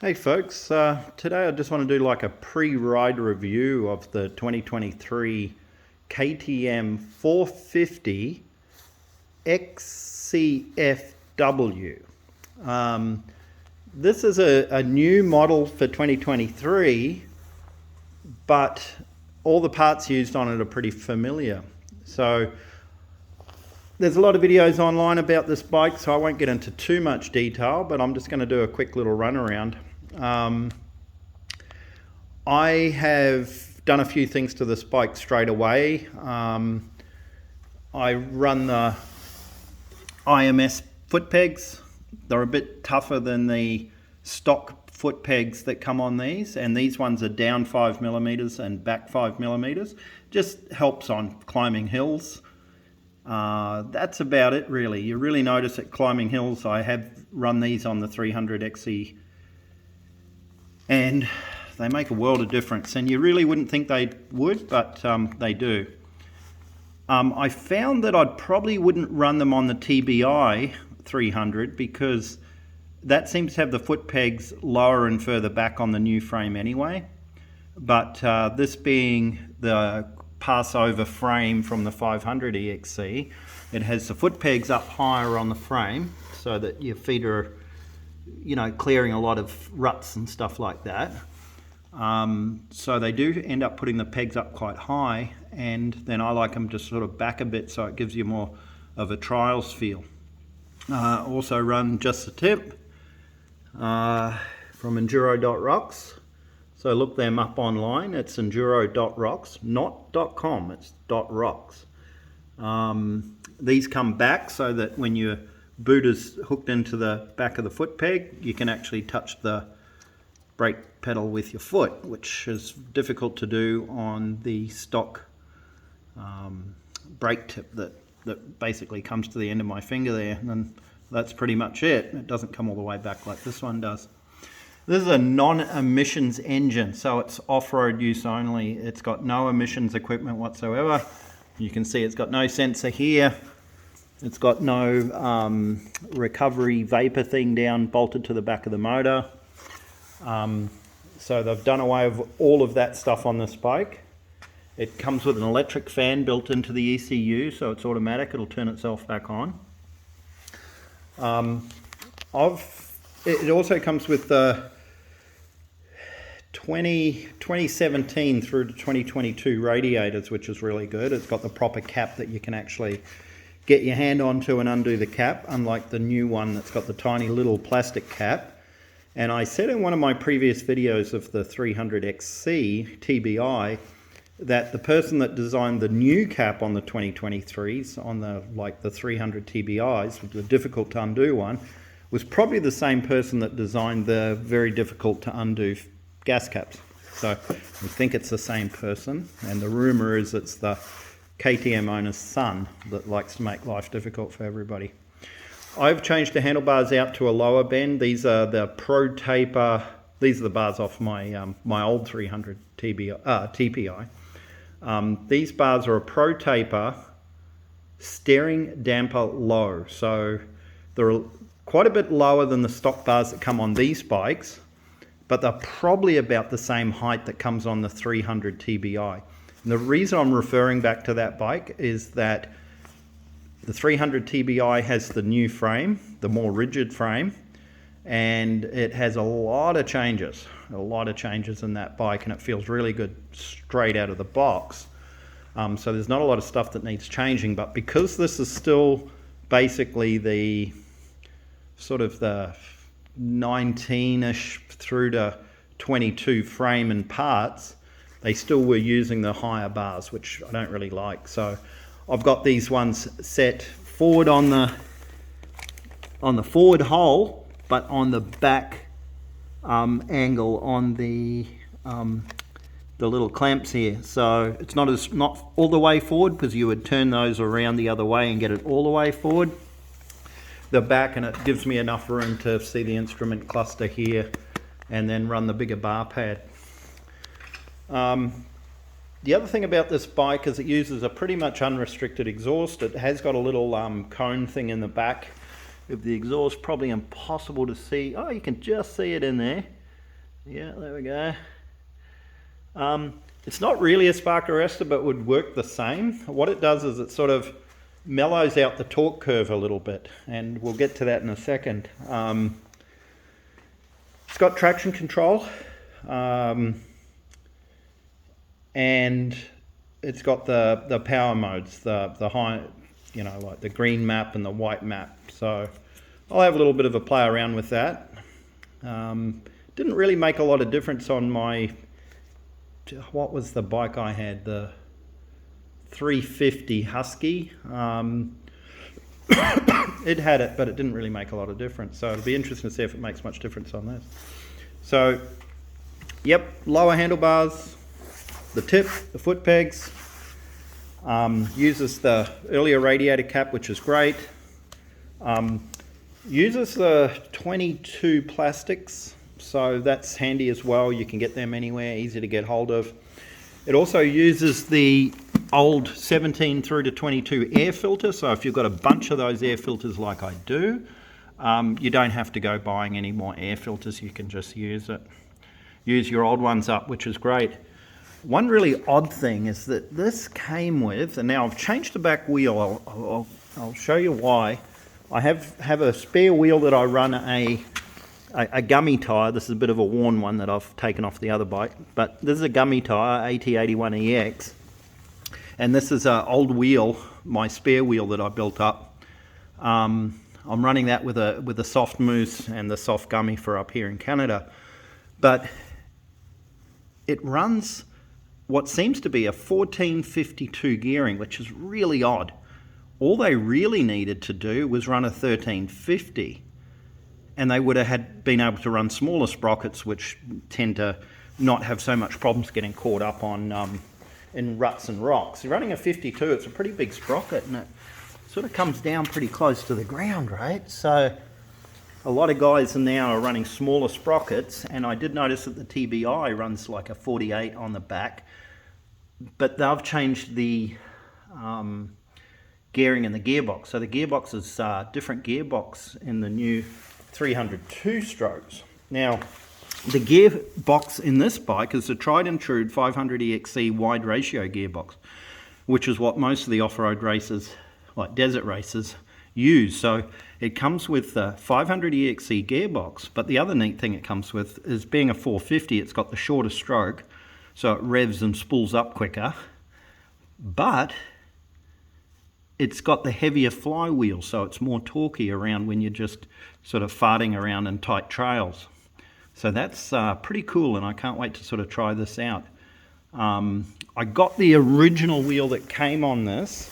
Hey folks, today I just want to do like a pre-ride review of the 2023 KTM 450 XCF-W. This is a new model for 2023, but all the parts used on it are pretty familiar. So there's a lot of videos online about this bike, so I won't get into too much detail, but I'm just going to do a quick little run around. I have done a few things to this bike straight away. I run the IMS foot pegs. They're a bit tougher than the stock foot pegs that come on these, and these ones are down 5mm and back 5mm. Just helps on climbing hills. That's about it really. You really notice at climbing hills. I have run these on the 300XC, and they make a world of difference, and you really wouldn't think they would, but they do. I found that I probably wouldn't run them on the TBI 300 because that seems to have the foot pegs lower and further back on the new frame anyway, but this being the passover frame from the 500 EXC, it has the foot pegs up higher on the frame so that your feet are, you know, clearing a lot of ruts and stuff like that. So they do end up putting the pegs up quite high, and then I like them just sort of back a bit so it gives you more of a trials feel. Also run Just the Tip from enduro.rocks. So look them up online. It's enduro.rocks, not .com, it's .rocks. These come back so that when your boot is hooked into the back of the foot peg, you can actually touch the brake pedal with your foot, which is difficult to do on the stock brake tip that basically comes to the end of my finger there, and then that's pretty much it. It doesn't come all the way back like this one does. This is a non-emissions engine, so it's off-road use only. It's got no emissions equipment whatsoever. You can see it's got no sensor here. It's got no recovery vapor thing down bolted to the back of the motor. So they've done away with all of that stuff on this bike. It comes with an electric fan built into the ECU, so it's automatic. It'll turn itself back on. It also comes with the 2017 through to 2022 radiators, which is really good. It's got the proper cap that you can actually get your hand onto and undo the cap, unlike the new one that's got the tiny little plastic cap. And I said in one of my previous videos of the 300XC TBI that the person that designed the new cap on the 2023s, on the 300 TBIs, the difficult to undo one, was probably the same person that designed the very difficult to undo gas caps. So we think it's the same person, and the rumor is it's the KTM owner's son that likes to make life difficult for everybody. I've changed the handlebars out to a lower bend. These are the Pro Taper. These are the bars off my my old 300 TPI. These bars are a Pro Taper steering damper low, so they're quite a bit lower than the stock bars that come on these bikes, but they're probably about the same height that comes on the 300 TBI. And the reason I'm referring back to that bike is that the 300 TBI has the new frame, the more rigid frame, and it has a lot of changes in that bike, and it feels really good straight out of the box. So there's not a lot of stuff that needs changing, but because this is still basically the sort of the 19-ish through to 22 frame and parts, they still were using the higher bars, which I don't really like. So I've got these ones set forward on the forward hole, but on the back angle on the little clamps here. So it's not all the way forward, because you would turn those around the other way and get it all the way forward. The back, and it gives me enough room to see the instrument cluster here and then run the bigger bar pad. The other thing about this bike is it uses a pretty much unrestricted exhaust. It has got a little cone thing in the back of the exhaust, probably impossible to see. Oh, you can just see it in there. Yeah, there we go. It's not really a spark arrestor, but would work the same. What it does is it sort of mellows out the torque curve a little bit, and we'll get to that in a second. It's got traction control, and it's got the power modes, the high, you know, like the green map and the white map. So I'll have a little bit of a play around with that. Didn't really make a lot of difference on my, what was the bike I had, the 350 Husky. It had it, but it didn't really make a lot of difference. So it'll be interesting to see if it makes much difference on this. So, yep, lower handlebars, the tip, the foot pegs, uses the earlier radiator cap, which is great. Uses the 22 plastics, so that's handy as well. You can get them anywhere, easy to get hold of. It also uses the old 17 through to 22 air filter, so if you've got a bunch of those air filters like I do, you don't have to go buying any more air filters. You can just use your old ones up, which is great. One really odd thing is that this came with, and now I've changed the back wheel. I'll show you why. I have a spare wheel that I run a gummy tyre. This is a bit of a worn one that I've taken off the other bike, but this is a gummy tyre, AT81EX, and this is an old wheel, my spare wheel that I built up. I'm running that with a soft mousse and the soft gummy for up here in Canada, but it runs what seems to be a 1452 gearing, which is really odd. All they really needed to do was run a 1350, and they would have been able to run smaller sprockets, which tend to not have so much problems getting caught up on in ruts and rocks. You're running a 52, it's a pretty big sprocket, and it sort of comes down pretty close to the ground, right? So a lot of guys now are running smaller sprockets, and I did notice that the TBI runs like a 48 on the back, but they've changed the gearing in the gearbox. So the gearbox is different gearbox in the new 302 strokes. Now, the gearbox in this bike is a tried and true 500EXC wide ratio gearbox, which is what most of the off-road racers, like desert racers, use. So it comes with the 500EXC gearbox, but the other neat thing it comes with is, being a 450, it's got the shorter stroke, so it revs and spools up quicker, but it's got the heavier flywheel, so it's more torquey around when you're just sort of farting around in tight trails. So that's pretty cool, and I can't wait to sort of try this out. I got the original wheel that came on this,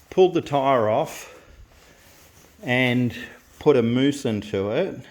pulled the tyre off, and put a mousse into it,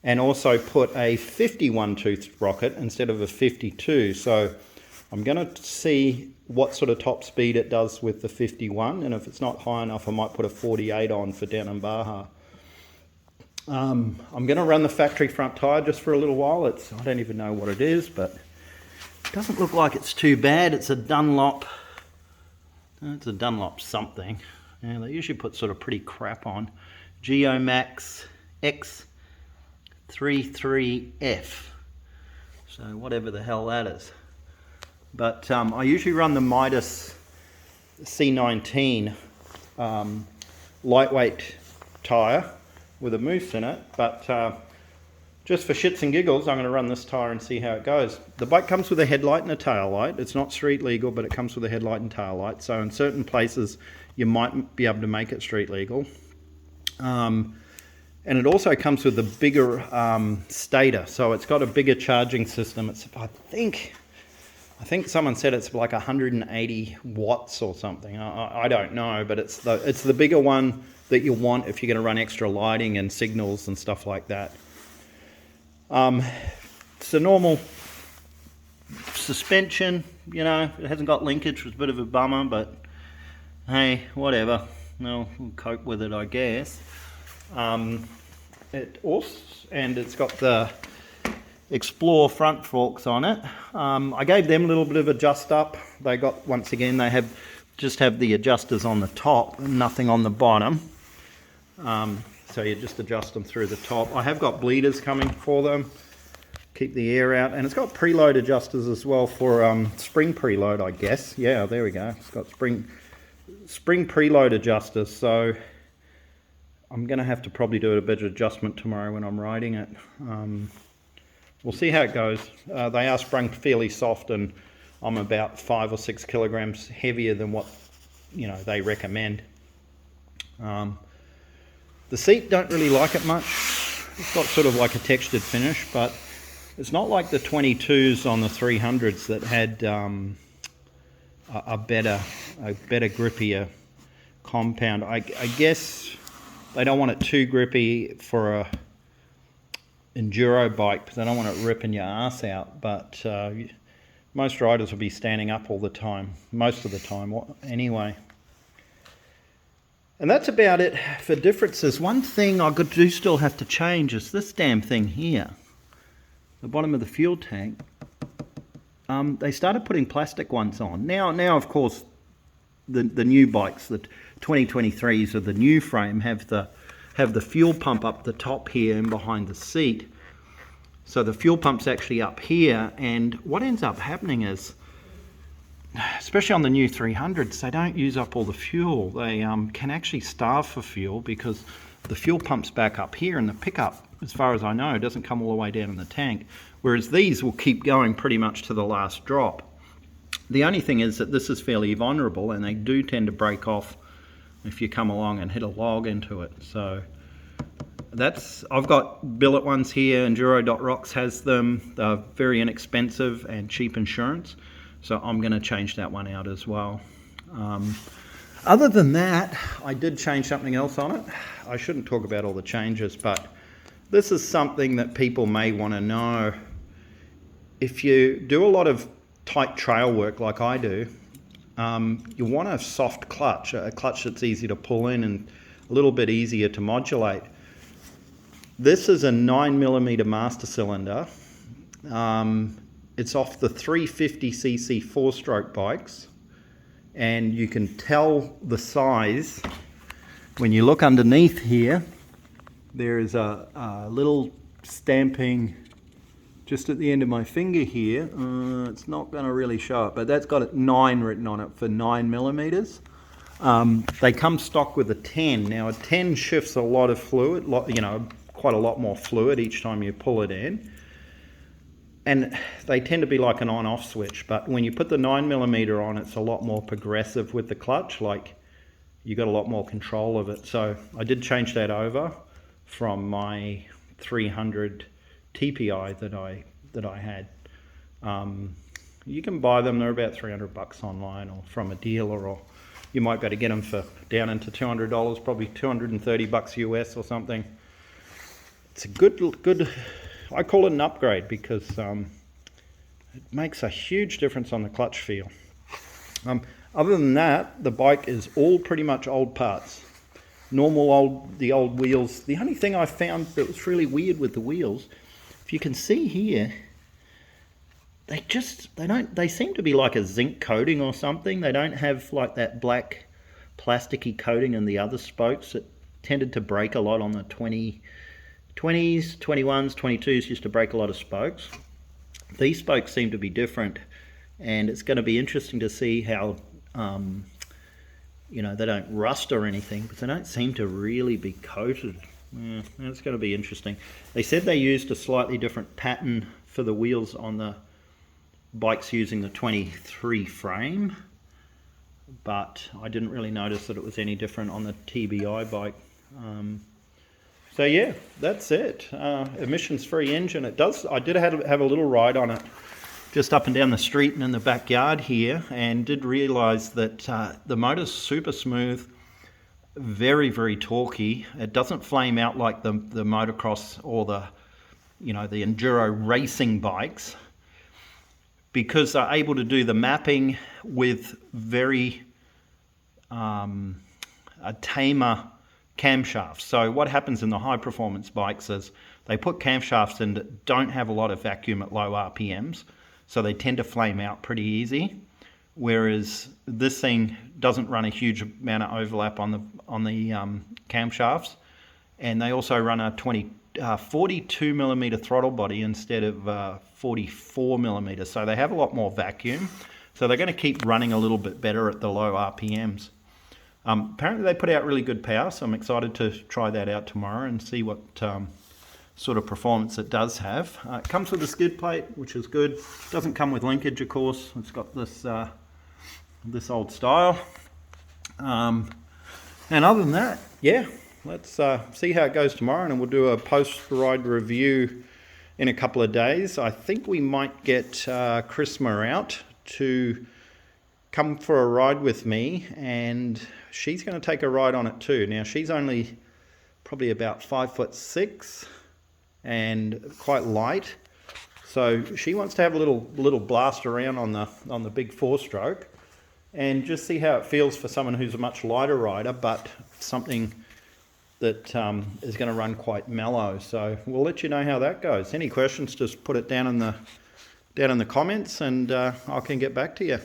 and also put a 51 tooth sprocket instead of a 52. So I'm going to see what sort of top speed it does with the 51, and if it's not high enough, I might put a 48 on for down in Baja. I'm going to run the factory front tyre just for a little while. I don't even know what it is, but it doesn't look like it's too bad. It's a Dunlop. It's a Dunlop something. Yeah, they usually put sort of pretty crap on. Geomax X33F. So whatever the hell that is. But I usually run the Midas C19 lightweight tyre with a mousse in it, but just for shits and giggles, I'm going to run this tyre and see how it goes. The bike comes with a headlight and a tail light. It's not street legal, but it comes with a headlight and tail light, so in certain places you might be able to make it street legal. And it also comes with a bigger stator, so it's got a bigger charging system. It's, I think someone said it's like 180 watts or something. I don't know, but it's the bigger one that you want if you're going to run extra lighting and signals and stuff like that. It's a normal suspension, you know. It hasn't got linkage, which is a bit of a bummer, but hey, whatever. No, we'll cope with it, I guess. It's got the Explore front forks on it. I gave them a little bit of adjust up. They got, once again, they just have the adjusters on the top and nothing on the bottom. So you just adjust them through the top. I have got bleeders coming for them. keep the air out. And it's got preload adjusters as well for spring preload, I guess. Yeah, there we go. It's got spring preload adjusters. So I'm going to have to probably do a bit of adjustment tomorrow when I'm riding it. We'll see how it goes. They are sprung fairly soft, and I'm about 5 or 6 kilograms heavier than what they recommend. The seat, don't really like it much. It's got sort of like a textured finish, but it's not like the 22s on the 300s that had a better grippier compound. I guess they don't want it too grippy for a enduro bike because they don't want it ripping your ass out, but most riders will be standing up all the time, most of the time anyway. And that's about it for differences. One thing I do still have to change is this damn thing here, the bottom of the fuel tank. They started putting plastic ones on. Now of course, the new bikes, the 2023s of the new frame, have the fuel pump up the top here and behind the seat. So the fuel pump's actually up here, and what ends up happening is, especially on the new 300s, they don't use up all the fuel. They can actually starve for fuel because the fuel pump's back up here, and the pickup, as far as I know, doesn't come all the way down in the tank, whereas these will keep going pretty much to the last drop. The only thing is that this is fairly vulnerable, and they do tend to break off if you come along and hit a log into it. So I've got billet ones here. Enduro.rocks has them. They're very inexpensive and cheap insurance, so I'm going to change that one out as well. Other than that, I did change something else on it. I shouldn't talk about all the changes, but this is something that people may want to know. If you do a lot of tight trail work like I do, you want a soft clutch, a clutch that's easy to pull in and a little bit easier to modulate. This is a 9mm master cylinder. It's off the 350cc 4-stroke bikes, and you can tell the size when you look underneath here. There is a little stamping just at the end of my finger here. It's not going to really show it, but that's got 9 written on it for 9mm. They come stock with a 10. Now a 10 shifts a lot of fluid, quite a lot more fluid each time you pull it in. And they tend to be like an on-off switch, but when you put the 9mm on, it's a lot more progressive with the clutch. Like, you got a lot more control of it. So I did change that over from my 300 TPI that I had. You can buy them; they're about $300 online or from a dealer, or you might be able to get them for down into $200, probably $230 US or something. It's a good. I call it an upgrade because it makes a huge difference on the clutch feel. Other than that, the bike is all pretty much old parts. The old wheels. The only thing I found that was really weird with the wheels, if you can see here, they seem to be like a zinc coating or something. They don't have like that black plasticky coating in the other spokes. It tended to break a lot on the 20s, 21s, 22s used to break a lot of spokes. These spokes seem to be different, and it's going to be interesting to see how they don't rust or anything, but they don't seem to really be coated. Yeah, it's going to be interesting. They said they used a slightly different pattern for the wheels on the bikes using the 23 frame, but I didn't really notice that it was any different on the TBI bike. So yeah, that's it. Emissions-free engine. I did have a little ride on it, just up and down the street and in the backyard here, and did realise that the motor's super smooth, very, very torquey. It doesn't flame out like the motocross or the enduro racing bikes, because they're able to do the mapping with very a tamer camshafts. So what happens in the high performance bikes is they put camshafts in that don't have a lot of vacuum at low RPMs, so they tend to flame out pretty easy, whereas this thing doesn't run a huge amount of overlap on the camshafts, and they also run a 42mm throttle body instead of 44mm, so they have a lot more vacuum, so they're going to keep running a little bit better at the low RPMs. Apparently they put out really good power, so I'm excited to try that out tomorrow and see what sort of performance it does have. It comes with a skid plate, which is good. Doesn't come with linkage, of course. It's got this this old style. And other than that, yeah, let's see how it goes tomorrow, and we'll do a post-ride review in a couple of days. I think we might get Chrisma out to come for a ride with me, and she's going to take a ride on it too. Now, she's only probably about 5'6" and quite light, so she wants to have a little blast around on the big 4-stroke and just see how it feels for someone who's a much lighter rider, but something that is going to run quite mellow. So we'll let you know how that goes. Any questions, just put it down in the comments, and I can get back to you.